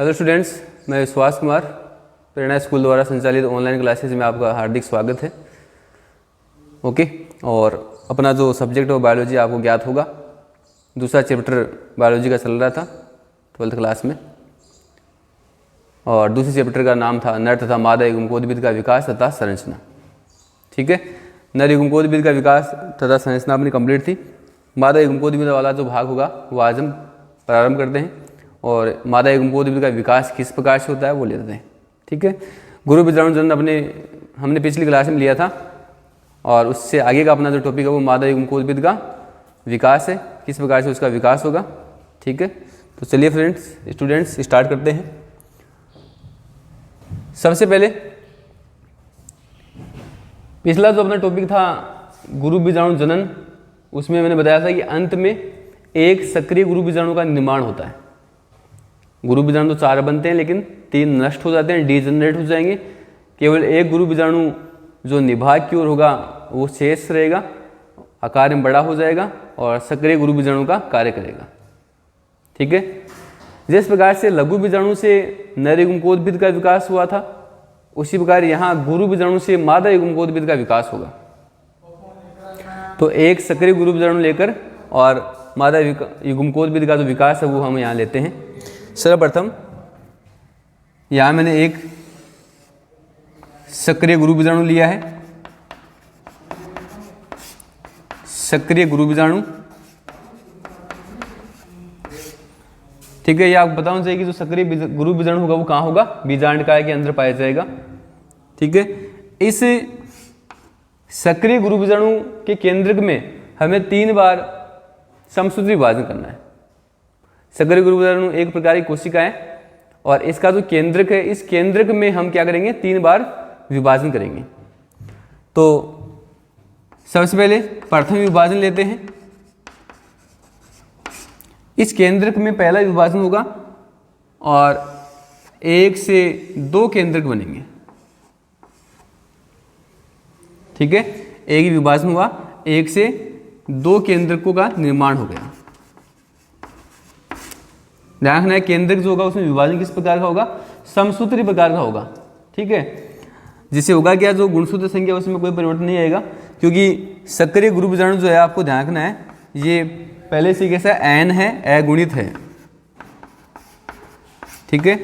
Hello students, मैं विश्वास कुमार, प्रेरणा school द्वारा संचालित ऑनलाइन क्लासेस में आपका हार्दिक स्वागत है। ओके, और अपना जो सब्जेक्ट है वो बायोलॉजी आपको ज्ञात होगा। दूसरा चैप्टर बायोलॉजी का चल रहा था 12th क्लास में, और दूसरे चैप्टर का नाम था नर तथा मादा युग्मकोद्भिद का विकास तथा संरचना। ठीक है, नर युग्मकोद्भिद का विकास तथा संरचना अपनी कंप्लीट थी। मादा युग्मकोद्भिद वाला जो भाग होगा वो आज हम प्रारंभ करते हैं, और मादा युग्मकोद्भिद का विकास किस प्रकार से होता है वो लेते हैं। ठीक है, गुरु बीजाणु जनन हमने पिछली क्लास में लिया था, और उससे आगे का अपना जो टॉपिक है वो मादा युग्मकोद्भिद का विकास है, किस प्रकार से उसका विकास होगा। ठीक है, तो चलिए फ्रेंड्स स्टूडेंट्स स्टार्ट करते हैं। सबसे पहले पिछला जो अपना टॉपिक था गुरु बीजाणु जनन, उसमें मैंने बताया था कि अंत में एक सक्रिय गुरु बीजाणु का निर्माण होता है। गुरु बीजाणु तो 4 बनते हैं, लेकिन 3 नष्ट हो जाते हैं, डीजनरेट हो जाएंगे। केवल एक गुरु बीजाणु जो निभाग की ओर होगा वो शेष रहेगा, आकार में बड़ा हो जाएगा और सक्रिय गुरु बीजाणु का कार्य करेगा। ठीक है, जिस प्रकार से लघु बीजाणु से नर युग्मकोद्भिद का विकास हुआ था, उसी प्रकार यहाँ गुरु बीजाणु से मादा युग्मकोद्भिद का विकास होगा। तो एक सक्रिय गुरु बीजाणु लेकर और मादा युग्मकोद्भिद का जो विकास है वो हम यहाँ लेते हैं। सर्वप्रथम यहाँ मैंने एक सक्रिय गुरु बीजाणु लिया है, सक्रिय गुरु बीजाणु। ठीक है, ये आपको बताना चाहिए कि जो सक्रिय गुरु बीजाणु होगा वो कहाँ होगा, बीजांडकाय के अंदर पाया जाएगा। ठीक है, इस सक्रिय गुरु बीजाणु के केंद्रक में हमें 3 बार समसूत्री विभाजन करना है। सक्रिय गुरु बीजाणु एक प्रकार की कोशिका है, और इसका जो केंद्रक है, इस केंद्रक में हम क्या करेंगे, 3 बार विभाजन करेंगे। तो सबसे पहले प्रथम विभाजन लेते हैं। इस केंद्रक में पहला विभाजन होगा और 1 से 2 केंद्रक बनेंगे। ठीक है, एक ही विभाजन हुआ, 1 से 2 केंद्रकों का निर्माण हो गया। ध्यान रखना है, केंद्रक जो होगा उसमें विभाजन किस प्रकार का होगा, समसूत्री प्रकार का होगा। ठीक है, जिससे होगा क्या, जो गुणसूत्र संख्या उसमें कोई परिवर्तन नहीं आएगा, क्योंकि सक्रिय गुरु बीजाणु जो है आपको ध्यान रखना है, ये पहले से कैसा एन है, अगुणित है। ठीक है,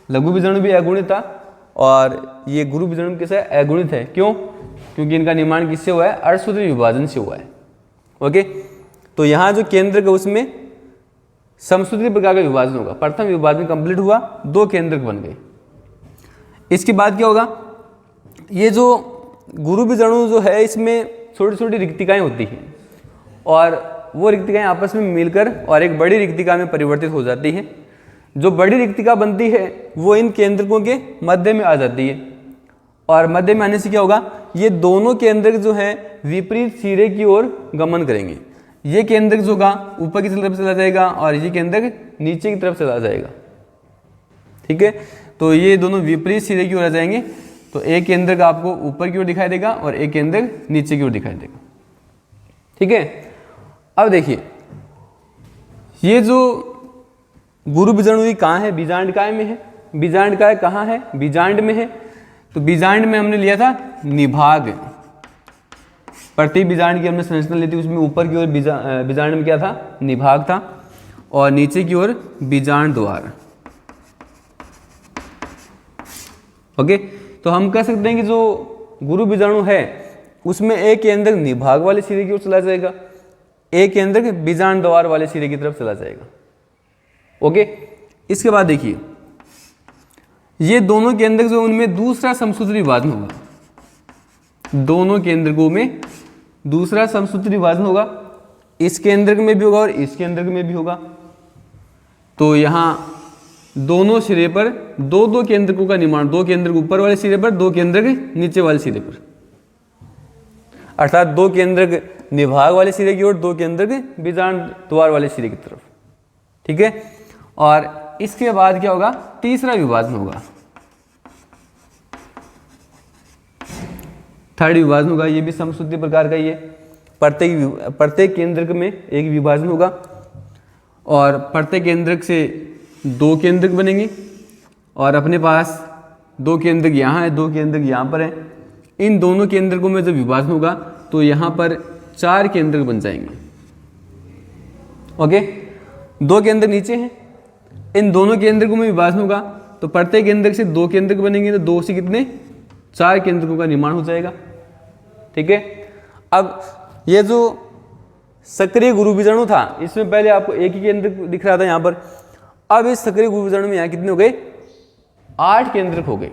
लघु बीजाणु भी अगुणित था और ये गुरु बीजाणु कैसा है, अगुणित है। क्यों? क्योंकि इनका निर्माण किससे हुआ है, अर्धसूत्री विभाजन से हुआ है। ओके, तो यहाँ जो केंद्रक है उसमें समसूत्री प्रकार का विभाजन होगा। प्रथम विभाजन कंप्लीट हुआ, 2 केंद्रक बन गए। इसके बाद क्या होगा, ये जो गुरु बीजाणु जो है इसमें छोटी छोटी रिक्तिकाएं होती हैं, और वो रिक्तिकाएं आपस में मिलकर और एक बड़ी रिक्तिका में परिवर्तित हो जाती हैं। जो बड़ी रिक्तिका बनती है वो इन केंद्रकों के मध्य में आ जाती है, और मध्य में आने से क्या होगा, ये दोनों केंद्रक जो हैं विपरीत सिरे की ओर गमन करेंगे। ये केंद्रक जो होगा ऊपर की तरफ चला जाएगा और ये केंद्रक नीचे की तरफ चला जाएगा। ठीक है, तो ये दोनों विपरीत सिरे की ओर आ जाएंगे। तो एक केंद्रक आपको ऊपर की ओर दिखाई देगा और एक केंद्रक नीचे की ओर दिखाई देगा। ठीक है, अब देखिए ये जो गुरु बीजाणु कहाँ है, बीजांडकाय में है। बीजांडकाय कहाँ है, बीजांड में है। तो बीजांड में हमने लिया था निभाग, प्रति बीजांड की हमने संरचना ली थी, उसमें ऊपर की ओर बीजांड में क्या था, निभाग था, और नीचे की ओर बीजांड द्वार। ओके, तो हम कह सकते हैं कि जो गुरु बीजाणु है उसमें एक केंद्रक निभाग वाले सिरे की ओर चला जाएगा, एक केंद्रक बीजांड द्वार वाले सिरे की तरफ चला जाएगा। ओके, इसके बाद देखिए ये दोनों केंद्रक जो उनमें दूसरा समसूत्री विभाजन होगा। दोनों केंद्रकों में दूसरा समसूत्री विभाजन होगा, इस केंद्रक में भी होगा और इस केंद्रक में भी होगा। तो यहाँ दोनों सिरे पर 2-2 केंद्रकों का निर्माण, 2 केंद्रक ऊपर वाले सिरे पर, 2 केंद्रक नीचे वाले सिरे पर, अर्थात 2 केंद्रक निभाग वाले सिरे की ओर, 2 केंद्रक बीजांड द्वार वाले सिरे की तरफ। ठीक है, और इसके बाद क्या होगा, तीसरा विभाजन होगा, थर्ड विभाजन होगा। ये भी समसूत्री प्रकार का ही है। प्रत्येक केंद्रक में एक विभाजन होगा और प्रत्येक केंद्रक से 2 केंद्रक बनेंगे। और अपने पास 2 केंद्रक यहाँ है, 2 केंद्रक यहाँ पर है। इन दोनों केंद्रकों में जब विभाजन होगा तो यहाँ पर 4 केंद्रक बन जाएंगे। ओके, 2 केंद्र नीचे हैं, इन दोनों केंद्रकों में विभाजन होगा तो प्रत्येक केंद्रक से 2 केंद्रक बनेंगे, तो 2 से कितने 4 केंद्रकों का निर्माण हो जाएगा। ठीक है, अब ये जो सक्रिय गुरु बीजाणु था इसमें पहले आपको एक ही केंद्रक दिख रहा था यहाँ पर, अब इस सक्रिय गुरु बीजाणु में यहाँ कितने हो गए 8 केंद्रक हो गए।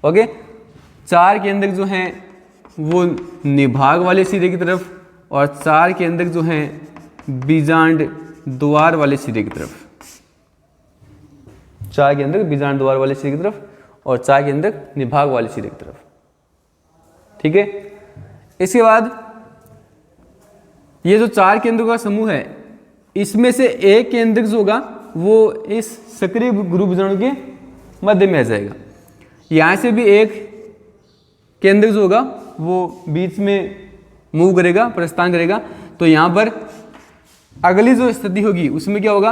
ओके, 4 केंद्रक जो हैं वो निभाग वाले सिरे की तरफ और 4 केंद्रक जो हैं बीजांड द्वार वाले सिरे की तरफ, 4 केंद्रक बीजांड द्वार वाले सिरे की तरफ और 4 केंद्रक निभाग वाले सिरे की तरफ। ठीक है, इसके बाद ये जो 4 केंद्रों का समूह है इसमें से एक केंद्रक जो होगा वो इस सक्रिय गुरु बीजाणु के मध्य में आ जाएगा। यहाँ से भी एक केंद्रक जो होगा वो बीच में मूव करेगा, प्रस्थान करेगा, तो यहाँ पर अगली जो स्थिति होगी उसमें क्या होगा,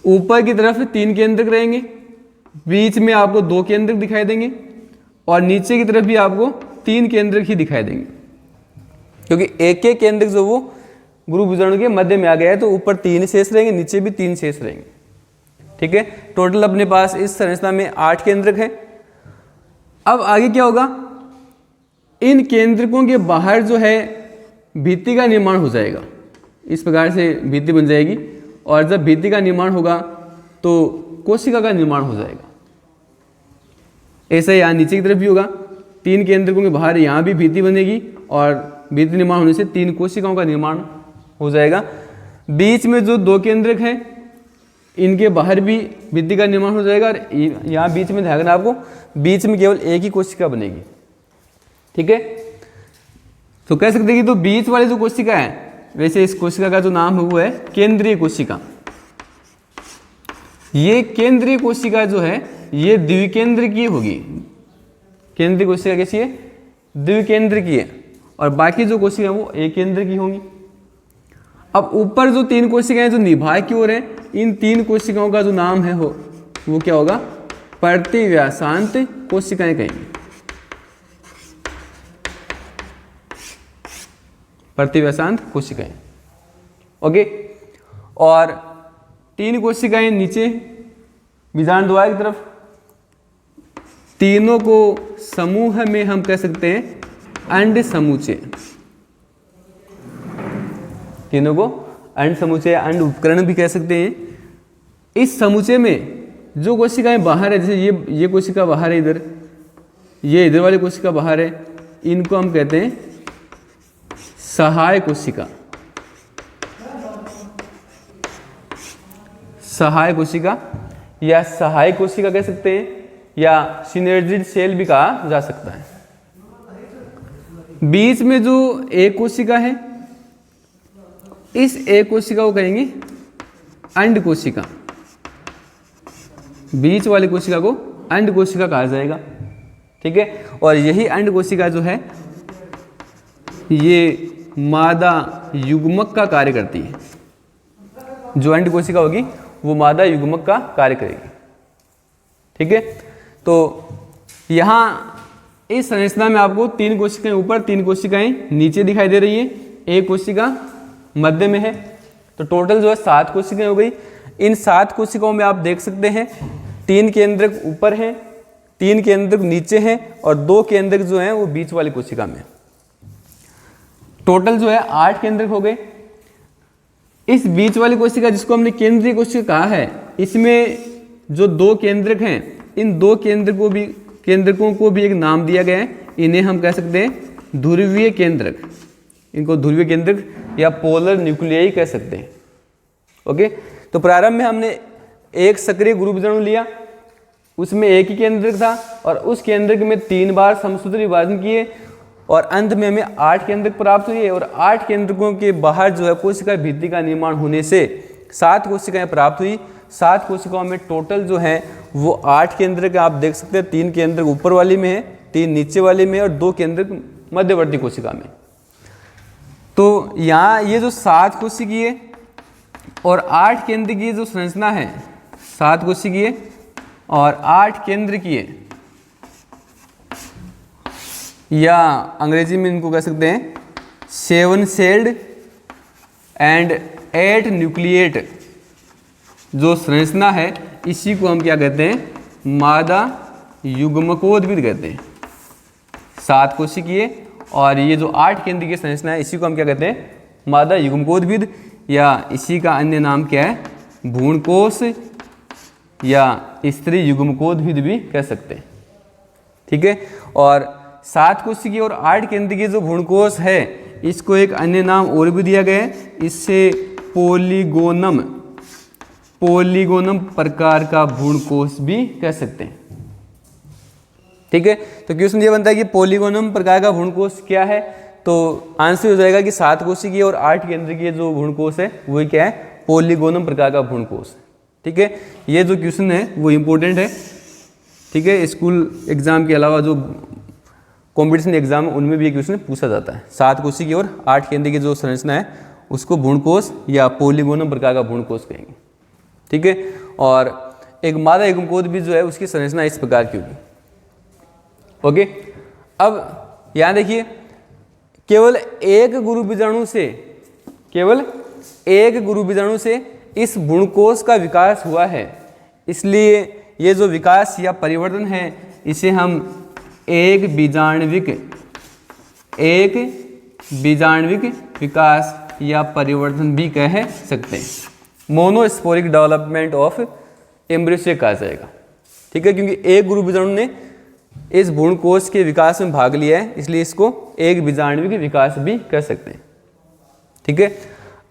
ऊपर की तरफ 3 केंद्रक रहेंगे, बीच में आपको 2 केंद्रक दिखाई देंगे और नीचे की तरफ भी आपको 3 केंद्रक ही दिखाई देंगे, क्योंकि एक एक केंद्रक जो वो गुरु बीजाणु के मध्य में आ गया है तो ऊपर 3 शेष रहेंगे, नीचे भी 3 शेष रहेंगे। ठीक है, टोटल अपने पास इस संरचना में 8 केंद्रक है। अब आगे क्या होगा, इन केंद्रकों के बाहर जो है भित्ति का निर्माण हो जाएगा। इस प्रकार से भित्ति बन जाएगी और जब भित्ति का निर्माण होगा तो कोशिका का निर्माण हो जाएगा। ऐसा यहाँ नीचे की तरफ भी होगा, 3 केंद्रकों के बाहर यहाँ भी भित्ति बनेगी और भित्ति निर्माण होने से 3 कोशिकाओं का निर्माण हो जाएगा। बीच में जो 2 केंद्रक हैं इनके बाहर भी भित्ति का निर्माण हो जाएगा और यहाँ बीच में ध्यान रखना आपको, बीच में केवल एक ही कोशिका बनेगी। ठीक है, तो कह सकते हैं कि तो बीच वाली जो कोशिका है, वैसे इस कोशिका का जो नाम है वो है केंद्रीय कोशिका। ये केंद्रीय कोशिका जो है ये द्विकेंद्रकीय होगी। केंद्रीय कोशिका कैसी है, द्विकेंद्रकीय है, और बाकी जो कोशिका है वो एक केंद्र की होंगी। अब ऊपर जो 3 कोशिकाएं जो निभाग की ओर है, इन 3 कोशिकाओं का जो नाम है वो क्या होगा, प्रतिव्यासांत कोशिकाएं कहेंगे। प्रतिव्यासांत कोशिकाएं। ओके, और 3 कोशिकाएं नीचे बीजांड द्वार की तरफ, तीनों को समूह में हम कह सकते हैं अंड समुच्चय। तीनों को अंड समुच्चय, अंड उपकरण भी कह सकते हैं। इस समुच्चय में जो कोशिकाएं बाहर है, जैसे ये कोशिका बाहर है, इधर ये इधर वाली कोशिका बाहर है, इनको हम कहते हैं सहाय कोशिका। सहाय कोशिका या सहाय कोशिका कह सकते हैं, या सिनर्जिड सेल भी कहा जा सकता है। बीच में जो एक कोशिका है, इस एक कोशिका को कहेंगे अंड कोशिका। बीच वाली कोशिका को अंड कोशिका कहा जाएगा। ठीक है, और यही अंड कोशिका जो है ये मादा युग्मक का कार्य करती है। जो अंड कोशिका होगी वो मादा युग्मक का कार्य करेगी। ठीक है, तो यहाँ इस संरचना में आपको 3 कोशिकाएं ऊपर, 3 कोशिकाएं नीचे दिखाई दे रही है, एक कोशिका मध्य में है, तो टोटल जो है 7 कोशिकाएं हो गई। इन 7 कोशिकाओं में आप देख सकते हैं 3 केंद्रक ऊपर हैं, 3 केंद्रक नीचे हैं और 2 केंद्रक जो हैं वो बीच वाली कोशिका में। टोटल जो है 8 केंद्रक हो गए। इस बीच वाली कोशिका जिसको हमने केंद्रीय कोशिका कहा है, इसमें जो 2 केंद्रक हैं, इन 2 केंद्रकों को भी एक नाम दिया गया है। इन्हें हम कह सकते हैं ध्रुवीय केंद्रक। इनको ध्रुवीय केंद्रक या पोलर न्यूक्लियाई कह सकते हैं। ओके, तो प्रारंभ में हमने एक सक्रिय गुरु बीजाणु लिया, उसमें एक ही केंद्रक था और उस केंद्रक में 3 बार समसूत्र विभाजन किए और अंत में हमें 8 केंद्रक प्राप्त हुए और 8 केंद्रकों के बाहर जो है कोशिका भित्ति का निर्माण होने से 7 कोशिकाएं प्राप्त हुई। 7 कोशिकाओं में टोटल जो है वो 8 केंद्रक आप देख सकते हैं। 3 केंद्रक ऊपर वाली में है, 3 नीचे वाली में और 2 केंद्रक मध्यवर्ती कोशिका में। तो यहाँ ये जो 7 कोशिकीय और 8 केंद्र की जो संरचना है 7 कोशिकीय और 8 केंद्रकीय, या अंग्रेजी में इनको कह सकते हैं 7 सेल्ड एंड 8 न्यूक्लिएट जो संरचना है, इसी को हम क्या कहते हैं, मादा युग्मकोद्भिद कहते हैं। 7 कोशिकीय और ये जो 8 केंद्रीय संरचना है, इसी को हम क्या कहते हैं, मादा युग्मकोद्भिद, या इसी का अन्य नाम क्या है, भ्रूणकोश या स्त्री युग्मकोद्भिद भी कह सकते हैं। ठीक है। और 7 कोशिकीय और 8 केंद्रीय जो भ्रूणकोश है, इसको एक अन्य नाम और भी दिया गया है, इससे पोलीगोनम प्रकार का भ्रूणकोश भी कह सकते हैं। ठीक है। तो क्वेश्चन ये बनता है कि पोलीगोनम प्रकार का भ्रूणकोश क्या है, तो आंसर हो जाएगा कि 7 कोशिकीय और 8 केंद्रीय जो भ्रूणकोश है वो क्या है, पोलीगोनम प्रकार का भ्रूणकोश। ठीक है। ये जो क्वेश्चन है वो इम्पोर्टेंट है। ठीक है। स्कूल एग्जाम के अलावा जो कॉम्पिटिशन एग्जाम है उनमें भी ये क्वेश्चन पूछा जाता है। 7 कोशिकीय और 8 केंद्रीय जो संरचना है उसको भ्रूणकोश या पोलीगोनम प्रकार का भ्रूणकोश कहेंगे। ठीक है। और एक मादा युग्मकोद्भिद जो है उसकी संरचना इस प्रकार की होगी। ओके। अब यहाँ देखिए, केवल एक गुरु बीजाणु से इस भ्रूणकोश का विकास हुआ है, इसलिए ये जो विकास या परिवर्तन है इसे हम एक बीजाण्विक विकास या परिवर्तन भी कह सकते हैं। मोनोस्पोरिक डेवलपमेंट ऑफ एम्ब्रियो से कहा जाएगा। ठीक है। क्योंकि एक गुरु बीजाणु ने इस भ्रूणकोश के विकास में भाग लिया है, इसलिए इसको एक बीजाण्विक विकास भी कह सकते हैं। ठीक है।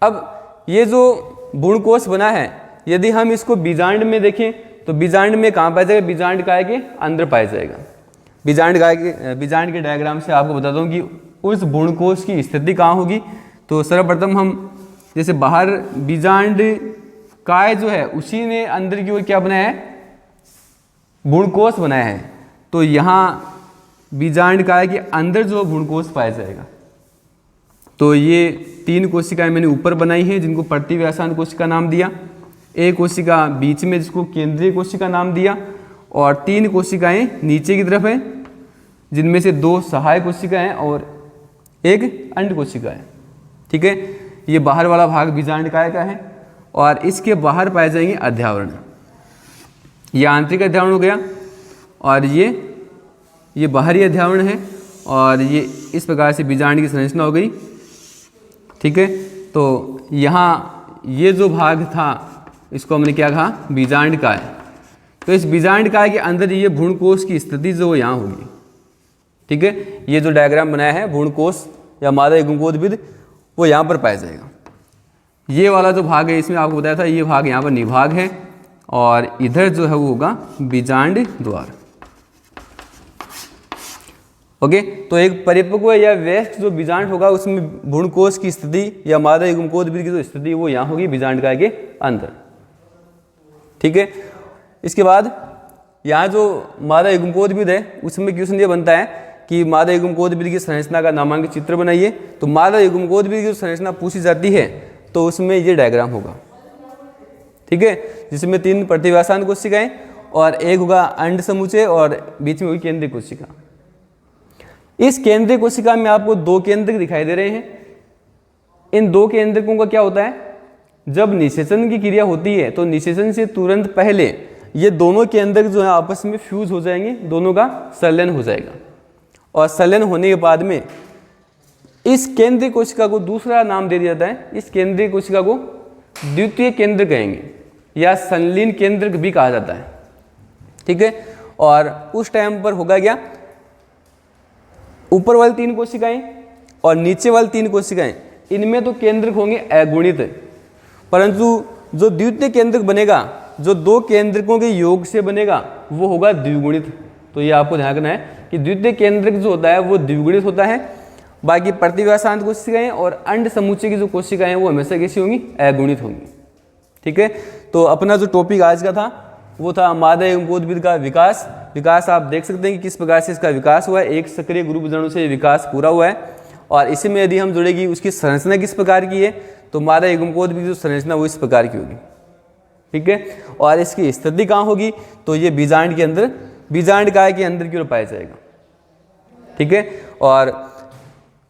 अब ये जो भ्रूणकोश बना है, यदि हम इसको बीजांड में देखें तो बीजांड में कहाँ पाया जाएगा, बीजांड काय के अंदर पाया जाएगा। बीजांड के डायग्राम से आपको बताता हूँ कि उस भ्रूणकोश की स्थिति कहाँ होगी। तो सर्वप्रथम हम जैसे बाहर बीजांड काय जो है उसी ने अंदर की ओर क्या बनाया है, भ्रूणकोश बनाया है। तो यहाँ बीजांड काय के अंदर जो भ्रूणकोश पाया जाएगा, तो ये 3 कोशिकाएं मैंने ऊपर बनाई हैं जिनको प्रतिव्यासांत कोशिका नाम दिया, एक कोशिका बीच में जिसको केंद्रीय कोशिका नाम दिया, और 3 कोशिकाएं नीचे की तरफ हैं जिनमें से 2 सहायक कोशिकाएं हैं और एक अंड कोशिका है। ठीक है। ये बाहर वाला भाग बीजांड काय का है और इसके बाहर पाए जाएंगे अध्यावरण। ये आंतरिक अध्यावरण हो गया और ये बाहरी अध्यावरण है, और ये इस प्रकार से बीजांड की संरचना हो गई। ठीक है। तो यहाँ ये जो भाग था इसको हमने क्या कहा, बीजांड काय। तो इस बीजांड काय के अंदर ये भ्रूणकोश की स्थिति जो यहाँ होगी। ठीक है। ये जो डायग्राम बनाया है भ्रूणकोश या मादा युग्मकोद्भिद, वो यहाँ पर पाया जाएगा। ये वाला जो भाग है इसमें आपको बताया था, ये भाग यहाँ पर निभाग है और इधर जो है वो होगा बीजांड द्वार। ओके। तो एक परिपक्व या वयस्क जो बीजांड होगा उसमें भ्रूणकोश की स्थिति या मादा युग्मकोद्भिद की जो स्थिति वो यहाँ होगी बीजांड काय के अंदर। ठीक है। इसके बाद यहाँ जो मादा युग्मकोद्भिद है उसमें क्वेश्चन ये बनता है कि मादा युग्मकोद्भिद की संरचना का नामांकित चित्र बनाइए। तो मादा युग्मकोद्भिद की जो संरचना पूछी जाती है तो उसमें ये डायग्राम होगा। ठीक है। जिसमें 3 प्रतिव्यासांत कोशिकाएं और एक होगा अंड समुच्चय और बीच में होगी केंद्रीय कोशिका। इस केंद्रीय कोशिका में आपको 2 केंद्रक दिखाई दे रहे हैं। इन 2 केंद्रकों का क्या होता है, जब निषेचन की क्रिया होती है तो निषेचन से तुरंत पहले ये दोनों केंद्रक जो है आपस में फ्यूज हो जाएंगे, दोनों का संलयन हो जाएगा, और संलयन होने के बाद में इस केंद्रीय कोशिका को दूसरा नाम दे दिया जाता है। इस केंद्रीय कोशिका को द्वितीय केंद्र कहेंगे या संलीन केंद्रक भी कहा जाता है। ठीक है। और उस टाइम पर होगा क्या, ऊपर वाली 3 कोशिकाएं और नीचे वाली 3 कोशिकाएं, इनमें तो केंद्रक होंगे अगुणित, परंतु जो द्वितीय केंद्रक बनेगा, जो 2 केंद्रकों के योग से बनेगा, वो होगा द्विगुणित। तो ये आपको ध्यान रखना है कि द्वितीय केंद्रक जो होता है वो द्विगुणित होता है। बाकी प्रतिव्यासांत कोशिकाएं और अंड समुच्चय की जो कोशिकाएं हैं वो हमेशा कैसी होंगी, अगुणित होंगी। ठीक है। तो अपना जो टॉपिक आज का था वो था मादा युग्मकोद्भिद का विकास आप देख सकते हैं कि किस प्रकार से इसका विकास हुआ है। एक सक्रिय गुरु बीजाणु से विकास पूरा हुआ है, और इसी में यदि हम जुड़ेगी उसकी संरचना किस प्रकार की है, तो मादा युग्मकोद्भिद की जो संरचना वो इस प्रकार की होगी। ठीक है। और इसकी स्थिति कहाँ होगी, तो ये बीजांड के अंदर, बीजांड काय के अंदर की ओर पाया जाएगा, ठीक है। और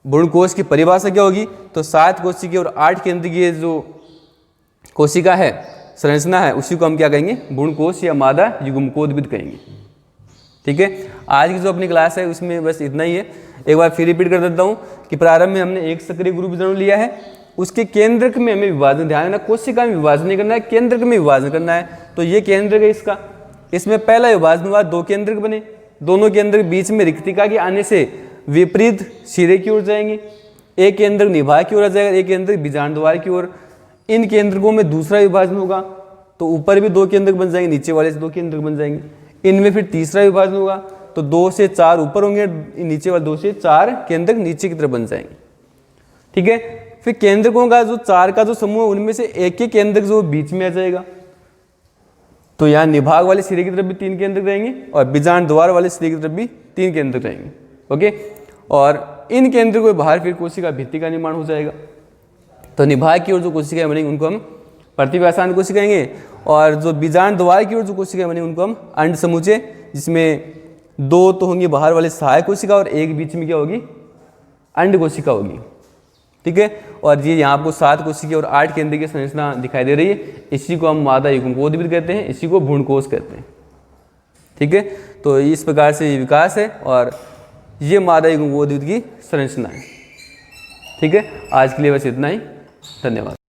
भ्रूणकोश की परिभाषा क्या होगी, तो 7 कोशिकीय और 8 केंद्रीय जो कोशिका है, संरचना है, उसी को हम क्या कहेंगे, भ्रूणकोश या मादा युग्मकोद्भिद कहेंगे, ठीक है। आज की जो अपनी क्लास है उसमें बस इतना ही है। एक बार फिर रिपीट कर देता हूँ कि प्रारंभ में हमने एक सक्रिय गुरु बीजाणु लिया है, उसके केंद्रक में हमें विभाजन, ध्यान रखना कोशिका में विभाजन नहीं करना है, केंद्रक में विभाजन करना है। तो ये केंद्रक है इसका, इसमें पहला विभाजन हुआ, 2 केंद्रक बने, दोनों केंद्रक बीच में रिक्तिका के आने से विपरीत सिरे की ओर जाएंगे, एक केंद्रक निभाग की ओर आ जाएगा, एक केंद्रक बीजांड द्वार की ओर। इन केंद्रकों में दूसरा विभाजन होगा तो ऊपर भी 2 केंद्रक बन जाएंगे, नीचे वाले से 2 केंद्रक बन जाएंगे। इनमें फिर तीसरा विभाजन होगा तो 2 से 4 ऊपर होंगे, नीचे वाले 2 से 4 केंद्रक नीचे की तरफ बन जाएंगे, ठीक है। फिर केंद्रकों का जो 4 का जो समूह है उनमें से एक एक केंद्रक जो बीच में आ जाएगा, तो यहाँ निभाग वाले सिरे की तरफ भी 3 केंद्रक रहेंगे और बीजांड द्वार वाले सिरे की तरफ भी 3 केंद्रक रहेंगे, ओके। और इन केंद्रकों के बाहर फिर कोशिका भित्ति का निर्माण हो जाएगा। तो निभाग की ओर जो कोशिकाएं बनेंगी उनको हम प्रतिव्यासांत कोशिका कहेंगे, और जो बीजांड द्वार की ओर जो कोशिकाएं बनेंगी उनको हम अंड समुच्चय, जिसमें 2 तो होंगी बाहर वाले सहायक कोशिका और एक बीच में क्या होगी, अंड कोशिका होगी, ठीक है। और ये यहाँ आपको 7 कोशिकीय और 8 केंद्रीय की संरचना दिखाई दे रही है, इसी को हम मादा युग्मकोद्भिद कहते हैं, इसी को भ्रूणकोश कहते हैं, ठीक है। तो इस प्रकार से ये विकास है और ये मादा युग्मकोद्भिद की संरचना है, ठीक है। आज के लिए बस इतना ही, धन्यवाद।